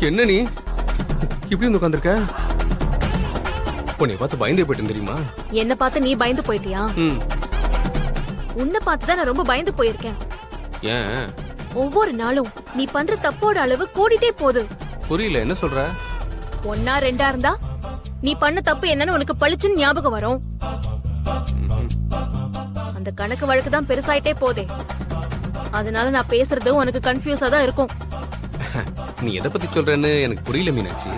என்ன நீ இப்படி வந்து உட்காந்துருக்க? உன்னை பார்த்து பயந்தே போயிட்டேன் தெரியுமா? என்ன பார்த்து நீ பயந்து போயிட்டியா? உன்னை பார்த்து தான் நான் ரொம்ப பயந்து போயிருக்கேன். ஏன்? ஒவ்வொரு நாளும் நீ பண்ற தப்போட அளவு கூடிட்டே போகுது. புரியல, என்ன சொல்ற? ஒன்னா ரெண்டா இருந்தா நீ பண்ண தப்பு என்னன்னு உனக்கு பளிச்சுன்னு ஞாபகம் வரும். அந்த கணக்கு வழக்கு தான் பெருசாயிட்டே போதே. அதனால நான் பேசுறது உனக்கு கன்ஃபியூஸா தான் இருக்கும். நீ எதை பத்தி சொல்றேன்னு எனக்கு புரியல மீனாட்சி.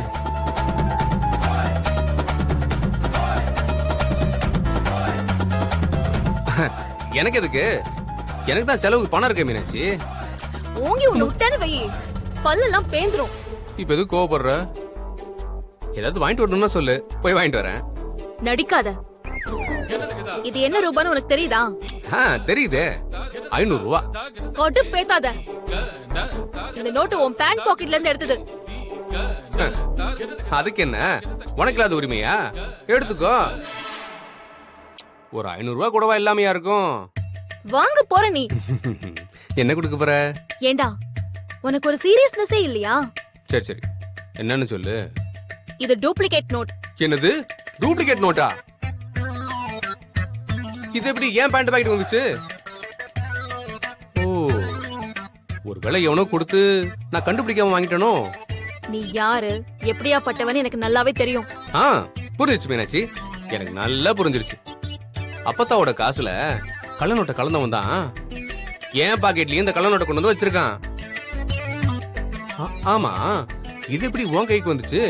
எனக்கு எதுக்கு? எனக்கு தான் செலவுக்கு பணம் இருக்கு மீனாட்சி. ஓங்கி உன்னை விட்டானு வை, பல்லெல்லாம் பேந்துரும். இப்ப எதுக்கு கோவப்படுற? ஏதாவது வாங்கிட்டு வரணும்னா சொல்லு, போய் வாங்கிட்டு வரேன். நடிக்காத. இது என்ன ரூபான்னு உனக்கு தெரியுதா? தெரியுதே, 500 ரூபா. கொட்டு பேத்தாத. இந்த நோட்டு உன் பேண்ட் பாக்கெட்ல இருந்து எடுத்தது. அதுக்கு என்ன, உனக்கு இல்லாத உரிமையா? எடுத்துக்கோ. ஒரு 500 ரூபா கூடவா இல்லாமையா இருக்கும்? வாங்க போற நீ. என்ன கொடுக்க போற? ஏண்டா உனக்கு ஒரு சீரியஸ்னஸே இல்லையா? சரி சரி, என்னன்னு சொல்லு. இது டூப்ளிகேட் நோட். என்னது டூப்ளிகேட் நோட்டா? இது எப்படி ஏன் பேண்ட் பாக்கெட் வந்துச்சு? ஓ, ஒருவேளை எவனோ கொடுத்து நான் கண்டுபிடிக்காம வாங்கிட்டேனோ? நீ யாரு, எப்படியா பட்டவன்னு எனக்கு நல்லாவே தெரியும். புரிஞ்சிச்சு மீனாட்சி, எனக்கு நல்லா புரிஞ்சிருச்சு. அப்பத்தாவோட காசுல கள்ள நோட்டை கலந்தவன் தான் ஏன் பாக்கெட்லயும் இந்த கள்ள நோட்டை கொண்டு வந்து வச்சிருக்கான். ஆமா, இது எப்படி உன் கைக்கு வந்துச்சு?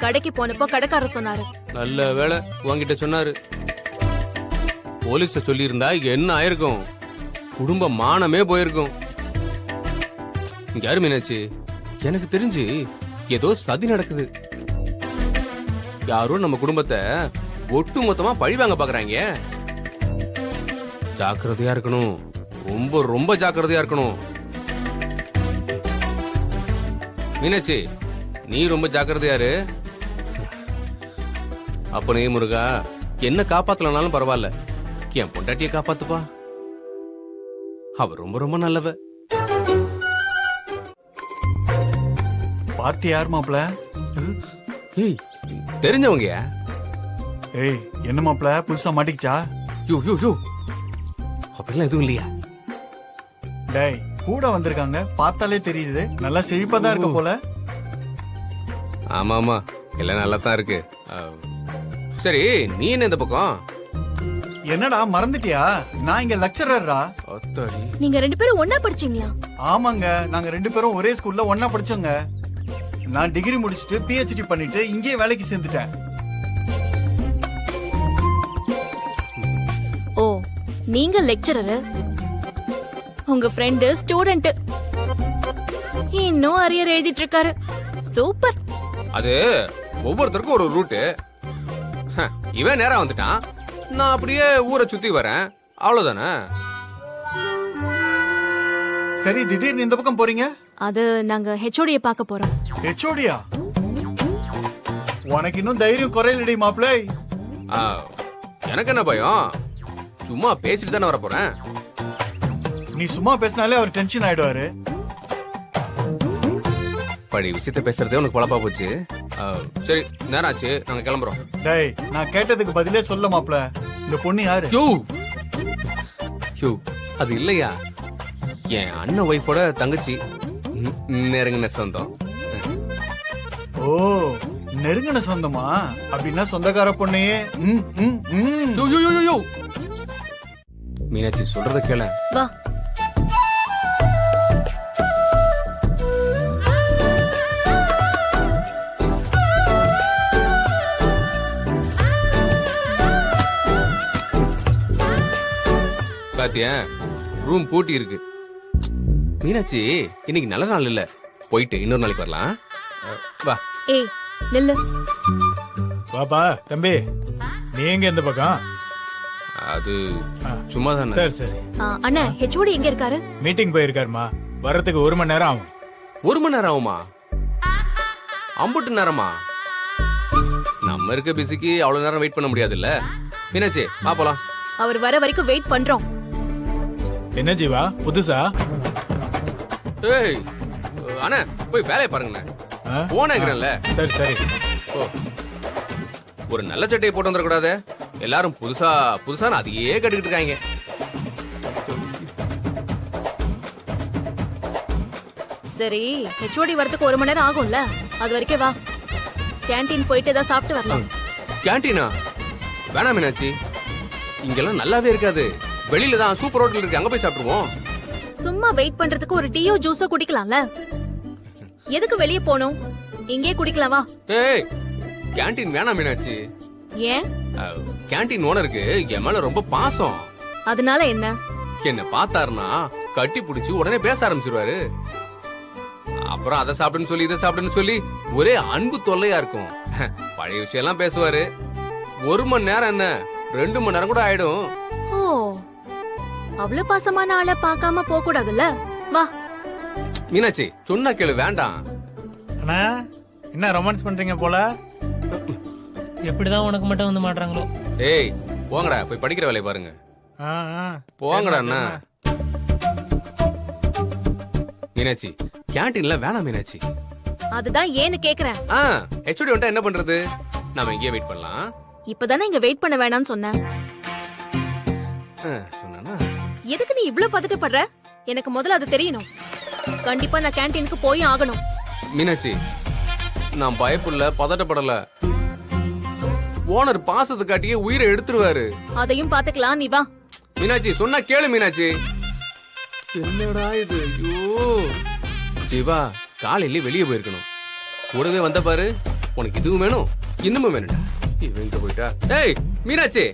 கடைக்கு போனப்போ கடைக்காரர் சொன்னாரு. நல்ல வேளை உன்கிட்ட சொன்னாரு. போலீஸ்ல சொல்லி இருந்தா என்ன ஆயிருக்கும்? குடும்ப மானமே போயிருக்கும். யாரு மீனாட்சி, எனக்கு தெரிஞ்சு ஏதோ சதி நடக்குது. யாரும் நம்ம குடும்பத்தை ஒட்டு மொத்தமா பழி வாங்க பாக்குறாங்க. ஜாக்கிரதையா இருக்கணும், ரொம்ப ரொம்ப ஜாக்கிரதையா இருக்கணும் மீனாட்சி. நீ ரொம்ப ஜாக்கிரதையாரு. அப்பனே முருகா, என்ன காப்பாத்தலனாலும் பரவாயில்ல, என் பொண்டாட்டிய காப்பாத்துப்பா. அவ ரொம்ப ரொம்ப நல்லவ. பார்ட்டி யார் மாப்ள? ஏய், தெரிஞ்சவங்க. ஏய், என்ன மாப்ள புதுசா மாட்டிக்கிச்சா? யோ யோ யோ, அப்படிலாம் எதுவும் இல்லையா? டேய், கூட வந்திருக்காங்க, பார்த்தாலே தெரியுது நல்லா செழிப்பா தான் இருக்க போல. ஆமா ஆமா, எல்லாம் நல்லா தான் இருக்கு. சரி, நீ என்ன இந்த பக்கம்? என்னடா மறந்துட்டியா? நான் இங்க லெக்சரர்ரா. நீங்க ரெண்டு பேரும் ஒண்ணா படிச்சீங்களா? ஆமாங்க, நாங்க ரெண்டு பேரும் ஒரே ஸ்கூல்ல ஒண்ணா படிச்சோங்க. நான் டிகிரி முடிச்சிட்டு PhD பண்ணிட்டு இங்கேயே வேலைக்கு சேர்ந்துட்டேன். ஓ, நீங்க லெக்சரர், உங்க ஃப்ரெண்டு ஸ்டூடெண்ட். இன்னும் அரியர் எழுதிட்டு இருக்காரு. சூப்பர். அது ஒவ்வொருத்தருக்கும் ஒரு ரூட். இவன் நேரா வந்துட்டான், நான் அப்படியே ஊரை சுத்தி வரேன், அவ்வளவுதானே. சரி, திடீர்னு இந்த பக்கம் போறீங்க? அது நாங்க HOD பார்க்க போறோம். HODயா? உனக்கு இன்னும் தைரியம் குறையலடி மாப்ள. எனக்கு என்ன பயம், சும்மா பேசிட்டு தானே வர போறேன். நீ சும்மா பேசினாலே அவர் டென்ஷன் ஆயிடுவாரு. படி விஷயத்த பேசுறதே உனக்கு குழப்பா போச்சு. சரி, நேரம் ஆச்சு, நாங்க கிளம்புறோம். டேய், நான் கேட்டதுக்கு பதிலே சொல்ல மாப்ள. இந்த பொண்ணு யாரு? யோ யோ, அது இல்லையா, என் அண்ணன் ஒய்ஃபோட தங்கச்சி, நெருங்கின சொந்தம். ஓ, நெருங்கின சொந்தமா? அப்படின்னா சொந்தக்கார பொண்ணையே. மீனாட்சி சொல்றத கேள. வா. பாத்தியா, ரூம் பூட்டி இருக்கு. மீனாட்சி, இன்னைக்கு நல்ல நாள் இல்ல, போயிட்டு இன்னொரு நாளைக்கு வரலாம். வா. ஏய், நில்லு. வாப்பா தம்பி, நீங்க எந்த பக்கம்? அது சும்மா தானே. சரி சரி. அண்ணா, HOD எங்க இருக்காரு? மீட்டிங் போயிருக்காருமா, வர்றதுக்கு 1 மணி நேரம் ஆகும். 1 மணி நேரம் ஆகுமா? அம்புட்டு நேரமா? நம்ம இருக்க பிஸிக்கு அவ்வளவு நேரம் வெயிட் பண்ண முடியாதுல்ல. மீனாட்சி, வா போலாம். அவர் வர வரைக்கும் வெயிட் பண்றோம். என்ன ஜீவா, புதுசா? ஏய் அண்ணா, போய் வேலையை பாருங்கண்ணே. ஆ? போனேங்கிறேன்ல. சரி சரி. ஓ, ஒரு நல்ல சட்டையை போட்டு வந்துடக்கூடாது. எல்லாரும் புதுசா புதுசான அதையே கட்டிக்கிட்டு இருக்காங்க. சரி ஹெச்ஓடி வரதுக்கு 1 மணி நேரம் ஆகும்ல, அது வரைக்கும் வா. கேண்டீன் போயிட்டு ஏதாவது சாப்பிட்டு வரலாம். கேண்டீனா? வேணாம் மீனாட்சி, இங்கெல்லாம் நல்லாவே இருக்காது. வெளியில தான் சூப்பர் ஹோட்டல் இருக்கு, அங்க போய் சாப்பிடுவோம். சும்மா வெயிட் பண்றதுக்கு ஒரு டீயோ ஜூஸோ குடிக்கலாம்ல. எதுக்கு வெளியே போகணும்? இங்கே குடிக்கலாம் வா. ஏய், கேண்டீன் வேணாம் மீனாட்சி. ஏன்? கேண்டீன் ஓனருக்கு என் மேல ரொம்ப பாசம். அதனால என்ன? என்ன பார்த்தாருன்னா கட்டி பிடிச்சி உடனே பேச ஆரம்பிச்சிருவாரு. அப்புறம் அதை சாப்பிடுன்னு சொல்லி இதை சாப்பிடுன்னு சொல்லி ஒரே அன்பு தொல்லையா இருக்கும். பழைய விஷயம் எல்லாம் பேசுவாரு. 1 மணி நேரம் என்ன, 2 மணி நேரம் கூட ஆயிடும். ஓ, அவ்வளவு பாசமான ஆளை பார்க்காம போக கூடாதுல்ல. வா. மீனாட்சி சொன்னா கேளு, வேண்டாம். அண்ணா என்ன ரொமான்ஸ் பண்றீங்க போல? எப்படிதான் உனக்கு மட்டும் வந்து மாட்றாங்களோ. ஏய் போங்கடா, போய் படிக்கிற வேலையை பாருங்க. ஆ, ஆ. போங்கடா அண்ணா. சரிண்ணா. மீனாட்சி கேண்டீன்ல வேணாம் மீனாட்சி. அதுதான் ஏன்னு கேக்குறேன். ஹெச்ஓடி வந்துட்டா என்ன பண்றது? நாம இங்கேயே வெயிட் பண்ணலாம். இப்பதானே இங்க வெயிட் பண்ண வேணாம்னு சொன்னேன். சொன்னா எதுக்கு நீ இவ்ளோ பதட்டப்படுற? எனக்கு முதல்ல அது தெரியணும். கண்டிப்பா நான் கேண்டீனுக்கு போய் ஆகணும். மீனாட்சி நான் பயப்படல, பதட்டப்படல. ஓனர் பாசத்தை காட்டியே உயிரை எடுத்துருவாரு. அதையும் பாத்துக்கலாம், நீ வா. மீனாட்சி சொன்னா கேளு மீனாட்சி. என்னடா இது? ஐயோ ஜீவா, காலையில வெளியே போயிருக்கணும். கூடவே வந்த பாரு, உனக்கு இதுவும் வேணும் இன்னமும் வேணும்டா. இவன் இங்க போயிட்டா. டேய் மீனாட்சி,